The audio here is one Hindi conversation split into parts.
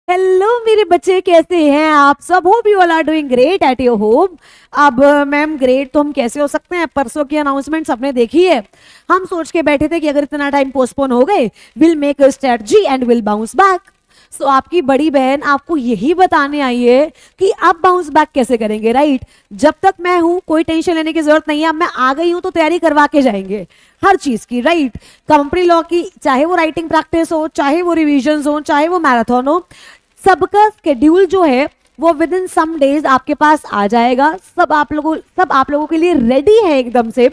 हेलो मेरे बच्चे, कैसे हैं आप सब? Hope you all are doing great at your home. अब मैम ग्रेट तो हम कैसे हो सकते हैं? परसों की अनाउंसमेंट सबने देखी है। हम सोच के बैठे थे कि अगर इतना टाइम पोस्टपोन हो गए, will make a strategy and will bounce back. So आपकी बड़ी बहन आपको यही बताने आई है कि आप बाउंस बैक कैसे करेंगे, राइट? जब तक मैं हूं कोई टेंशन लेने की जरूरत नहीं है। अब मैं आ गई हूं तो तैयारी करवा के जाएंगे हर चीज की, राइट? कंपनी लॉ की, चाहे वो राइटिंग प्रैक्टिस हो, चाहे वो रिविजन हो, चाहे वो मैराथन हो, सबका स्केड्यूल जो है वो विद इन सम डेज आपके पास आ जाएगा। सब आप लोगों के लिए रेडी है एकदम से।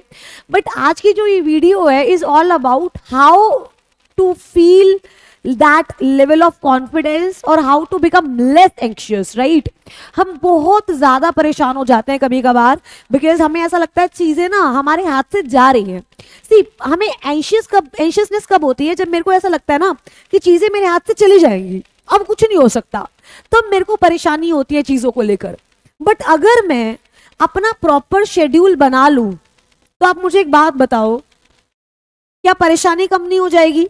बट आज की जो ये वीडियो है is all about how to feel that level of confidence और how to become less anxious, right? हम बहुत ज्यादा परेशान हो जाते हैं कभी कभार, बिकॉज हमें ऐसा लगता है चीजें ना हमारे हाथ से जा रही हैं। सी, हमें एंशियसनेस कब होती है? जब मेरे को ऐसा लगता है ना कि चीजें मेरे हाथ से चली जाएंगी, अब कुछ नहीं हो सकता, तब मेरे को परेशानी होती है चीजों को लेकर। बट अगर मैं अपना प्रॉपर शेड्यूल बना लूं, तो आप मुझे एक बात बताओ, क्या परेशानी कम नहीं हो जाएगी?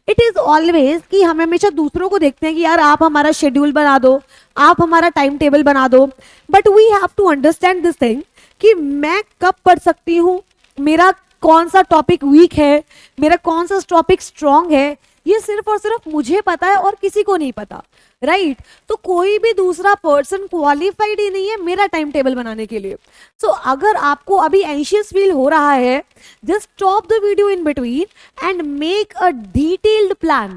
इट इज ऑलवेज कि हम हमेशा दूसरों को देखते हैं कि यार आप हमारा शेड्यूल बना दो, आप हमारा टाइम टेबल बना दो। But we have to understand this thing कि मैं कब पढ़ सकती हूँ, मेरा कौन सा टॉपिक वीक है, मेरा कौन सा टॉपिक स्ट्रांग है, ये सिर्फ और सिर्फ मुझे पता है और किसी को नहीं पता, राइट? तो कोई भी दूसरा पर्सन क्वालिफाइड ही नहीं है मेरा टाइम टेबल बनाने के लिए। सो अगर आपको अभी एंशियस फील हो रहा है, just stop the video in between and make a detailed plan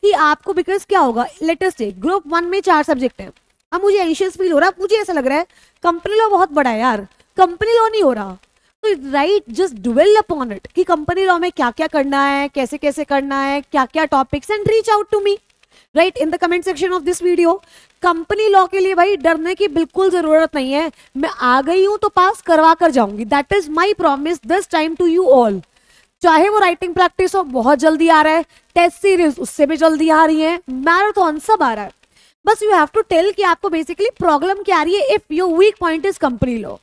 कि आपको, बिकॉज क्या होगा, लेटेस्ट है ग्रुप 1 में 4 सब्जेक्ट है। अब मुझे एंशियस फील हो रहा है, मुझे ऐसा लग रहा है कंपनी लॉ बहुत बड़ा है यार, कंपनी लॉ नहीं हो रहा। तो right, just dwell upon it कि कंपनी लॉ में क्या क्या करना है, कैसे कैसे करना है, क्या क्या topics, and reach out to me right in the comment section of this video. Company law के लिए भाई डरने की बिल्कुल जरूरत नहीं है। मैं आ गई हूं तो पास करवा कर जाऊंगी, that is my promise this time to you all. चाहे वो राइटिंग प्रैक्टिस हो, बहुत जल्दी आ रहा है, टेस्ट सीरीज उससे भी जल्दी आ रही है, मैराथन सब आ रहा है। बस यू हैव टू टेल कि आपको बेसिकली प्रॉब्लम क्या आ रही है। If your weak point is company law,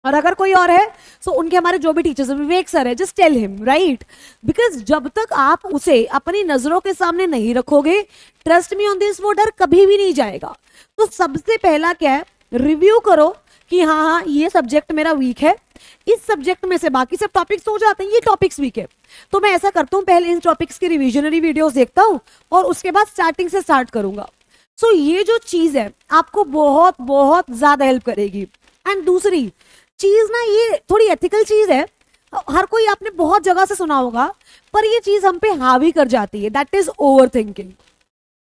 और अगर कोई और है तो उनके हमारे जो भी टीचर्स हैं, विवेक सर है, just tell him, right? Because जब तक आप उसे अपनी नजरों के सामने नहीं रखोगे, ट्रस्ट मी ऑन दिस, वो डर कभी भी नहीं जाएगा। तो सबसे पहला क्या है, रिव्यू करो कि हाँ हाँ ये सब्जेक्ट मेरा वीक है, इस सब्जेक्ट में से बाकी सब टॉपिक्स हो जाते हैं, ये टॉपिक्स वीक है। तो मैं ऐसा करता हूँ, पहले इन टॉपिक्स की रिविजनरी वीडियोस देखता हूँ और उसके बाद स्टार्टिंग से स्टार्ट करूंगा। सो ये जो चीज है आपको बहुत बहुत ज्यादा हेल्प करेगी। एंड दूसरी चीज ना, ये थोड़ी एथिकल चीज है, हर कोई आपने बहुत जगह से सुना होगा, पर ये चीज हम पे हावी कर जाती है, that is over thinking,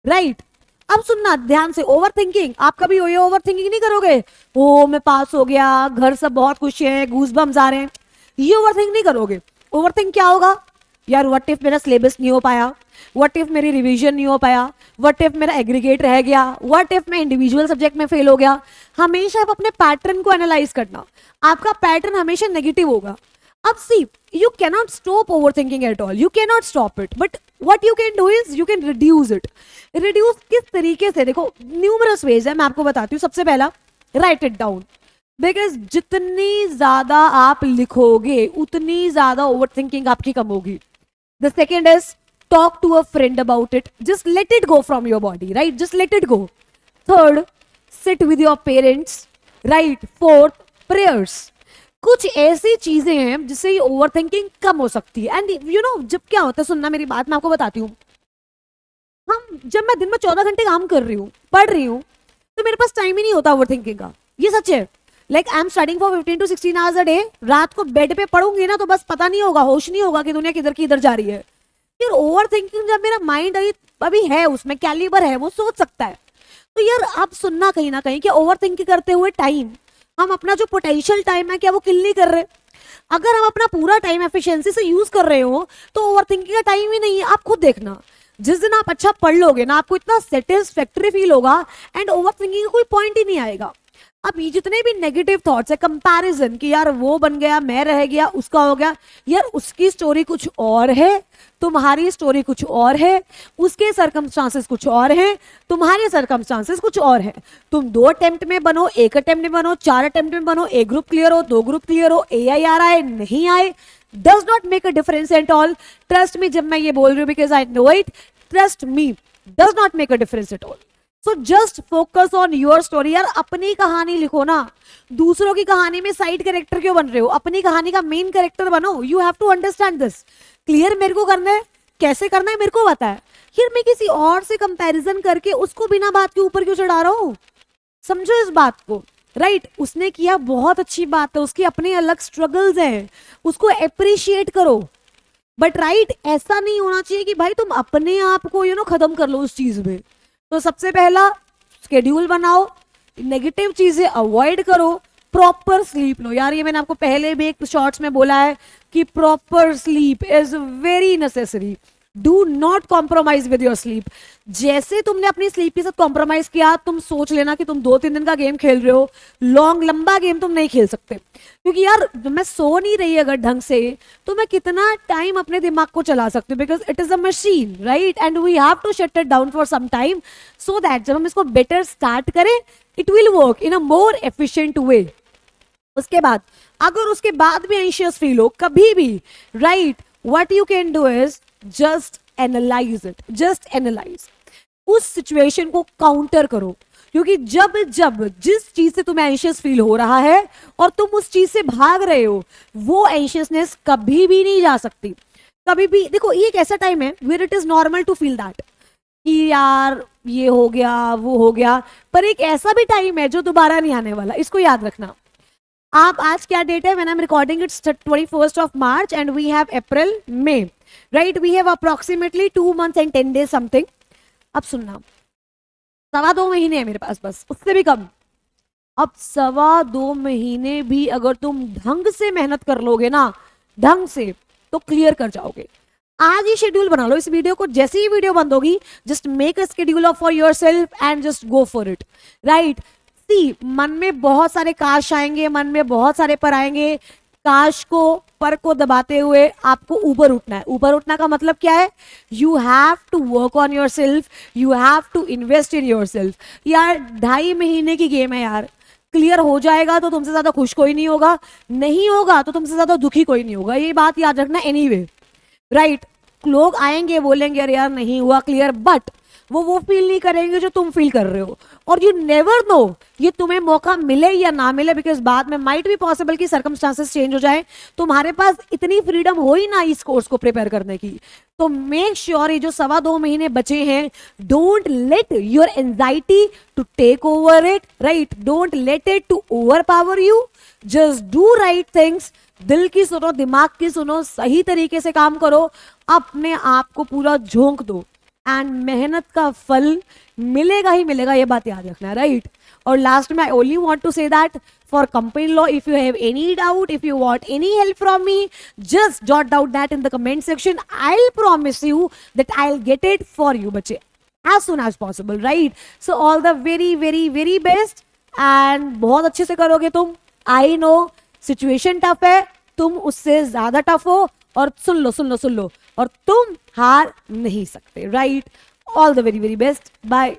right? अब सुनना ध्यान से, ओवर थिंकिंग, आप कभी ओवर थिंकिंग नहीं करोगे, ओ मैं पास हो गया, घर सब बहुत खुश है, गूज बम्स आ रहे हैं, ये ओवर थिंक नहीं करोगे। ओवर थिंक क्या होगा, यार व्हाट इफ मेरा सिलेबस नहीं हो पाया, व्हाट इफ मेरी रिवीजन नहीं हो पाया, व्हाट इफ मेरा एग्रीगेट रह गया, व्हाट इफ मैं इंडिविजुअल सब्जेक्ट में फेल हो गया। हमेशा आप अपने पैटर्न को एनालाइज करना, आपका पैटर्न हमेशा नेगेटिव होगा। अब see, you cannot stop over thinking at all, you cannot stop it, but what you can do is you can reduce it. Reduce किस तरीके से? देखो न्यूमरस वेज है, मैं आपको बताती हूँ। सबसे पहला, राइट इट डाउन, बिकॉज जितनी ज्यादा आप लिखोगे उतनी ज्यादा ओवर थिंकिंग आपकी कम होगी। The second is talk to a friend about it, just let it go from your body, right? Just let it go. Third, sit with your parents, right? Fourth, prayers. कुछ ऐसी चीजें हैं जिससे ये ओवर थिंकिंग कम हो सकती है। एंड यू नो, जब क्या होता है, सुनना मेरी बात, मैं आपको बताती हूँ। जब मैं दिन में 14 घंटे काम कर रही हूँ, पढ़ रही हूँ, तो मेरे पास टाइम ही नहीं होता ओवर थिंकिंग का, ये सच है। Like I am studying for 15 to 16 hours a day. रात को बेड पे पढ़ूंगी ना तो बस पता नहीं होगा, होश नहीं होगा कि दुनिया किधर की इधर जा रही है। यार ओवर थिंकिंग, जब मेरा माइंड अभी है, उसमें कैलिबर है, वो सोच सकता है। तो यार आप सुनना कहीं ना कहीं कि ओवर थिंकिंग करते हुए टाइम, हम अपना जो पोटेंशियल टाइम है क्या वो किल नहीं कर रहे? अगर हम अपना पूरा टाइम एफिशिएंसी से यूज कर रहे हो तो ओवर थिंकिंग का टाइम ही नहीं है। आप खुद देखना, जिस दिन आप अच्छा पढ़ लोगे ना, आपको इतना सेटिस्फैक्टरी फील होगा एंड ओवर थिंकिंग का कोई पॉइंट ही नहीं आएगा। अब ये जितने भी नेगेटिव थॉट्स है, कंपैरिजन कि यार वो बन गया, मैं रह गया, उसका हो गया, यार उसकी स्टोरी कुछ और है, तुम्हारी स्टोरी कुछ और है, उसके सर्कमस्टांसेस कुछ और हैं, तुम्हारे सर्कमस्टांसेस कुछ और हैं। तुम 2 अटेम्प्ट में बनो, 1 अटेम्प्ट में बनो, 4 अटेम्प्ट में बनो, 1 ग्रुप क्लियर हो, 2 ग्रुप क्लियर हो, AIR आए नहीं आए, does not make a difference at all. Trust me, जब मैं ये बोल रही हूँ, because I know it, trust me, does not make a difference at all. So just focus on your story. यार अपनी कहानी लिखो ना, दूसरों की कहानी में साइड कैरेक्टर क्यों बन रहे हो? अपनी कहानी का मेन कैरेक्टर बनो। You have to understand this. Clear मेरे को करना है, कैसे करना है मेरे को पता है। यार मैं किसी और से कंपैरिजन करके उसको बिना बात के ऊपर क्यों चढ़ा रहा हूं? समझो इस बात को, राइट? उसने किया बहुत अच्छी बात है, उसके अपने अलग स्ट्रगल्स हैं, उसको अप्रिशिएट करो। बट राइट, ऐसा नहीं होना चाहिए कि भाई तुम अपने आप को खत्म कर लो उस चीज में। तो सबसे पहला स्केड्यूल बनाओ, नेगेटिव चीजें अवॉइड करो, प्रॉपर स्लीप लो। यार ये मैंने आपको पहले भी एक शॉर्ट्स में बोला है कि proper sleep is very necessary. Do not compromise with your sleep. जैसे तुमने अपनी स्लीप के साथ कॉम्प्रोमाइज किया, तुम सोच लेना कि तुम 2-3 दिन का गेम खेल रहे हो, लंबा गेम तुम नहीं खेल सकते। क्योंकि यार मैं सो नहीं रही अगर ढंग से, तो मैं कितना टाइम अपने दिमाग को चला सकती हूँ? Because it is a machine, right? And we have to shut it down for some time, so that जब हम इसको बेटर स्टार्ट करें, it will work in a more efficient way. उसके बाद अगर उसके बाद भी एंशियस फील हो कभी भी, right, what you can do is just analyse it. Just analyse, उस सिचुएशन को काउंटर करो। क्योंकि जब जब जिस चीज से तुम्हें एंशियस फील हो रहा है और तुम उस चीज से भाग रहे हो, वो एंशियसनेस कभी भी नहीं जा सकती। कभी भी देखो, ये एक ऐसा टाइम है where it is normal to feel that कि यार ये हो गया वो हो गया, पर एक ऐसा भी टाइम है जो दोबारा नहीं आने वाला। इसको याद रखना। आप आज क्या डेट है? When I am recording it's 21st of March and we have April, May, right? We have approximately 2 months and 10 days something. अब सुनना, 2.25 महीने है मेरे पास, बस उससे भी कम। अब 2.25 महीने भी अगर तुम ढंग से मेहनत कर लोगे ना, ढंग से, तो क्लियर कर जाओगे। आज ही शेड्यूल बना लो इस वीडियो को। जैसे ही वीडियो बंद होगी, just make a schedule of for yourself and just go for it, right? See, मन में बहुत सारे काश आएंगे, मन में बहुत सारे पर आएंगे। काश को, पर को दबाते हुए आपको ऊपर उठना है। ऊपर उठना का मतलब क्या है? You have to work on yourself, you have to invest in yourself. यार 2.5 महीने की गेम है यार। क्लियर हो जाएगा तो तुमसे ज्यादा खुश कोई नहीं होगा, नहीं होगा तो तुमसे ज्यादा दुखी कोई नहीं होगा। ये बात याद रखना एनीवे, राइट? लोग आएंगे बोलेंगे अरे यार नहीं हुआ क्लियर, बट वो फील नहीं करेंगे जो तुम फील कर रहे हो। और यू नेवर नो ये तुम्हें मौका मिले या ना मिले, बिकॉज बाद में माइट भी पॉसिबल कि सर्कमस्टांसेस चेंज हो जाए, तुम्हारे पास इतनी फ्रीडम हो ही ना इस कोर्स को प्रिपेयर करने की। तो मेक श्योर ये जो 2.25 महीने बचे हैं, don't let your anxiety to take over it, right? Don't let it to overpower you. Just do right things. दिल की सुनो, दिमाग की सुनो, सही तरीके से काम करो, अपने आप को पूरा झोंक दो, एंड मेहनत का फल मिलेगा ही मिलेगा। ये बात याद रखना, राइट? और लास्ट में I only want to say that for company law, if you have any doubt, if you want any help from me, just jot down that in the comment section. I will promise you that I will get it for you बच्चे, as soon as possible, right? So all the very very very best, and बहुत अच्छे से करोगे तुम। I know सिचुएशन टफ है, तुम उससे ज्यादा टफ हो, और सुन लो सुन लो सुन लो, और तुम हार नहीं सकते, right? All the very very best, bye.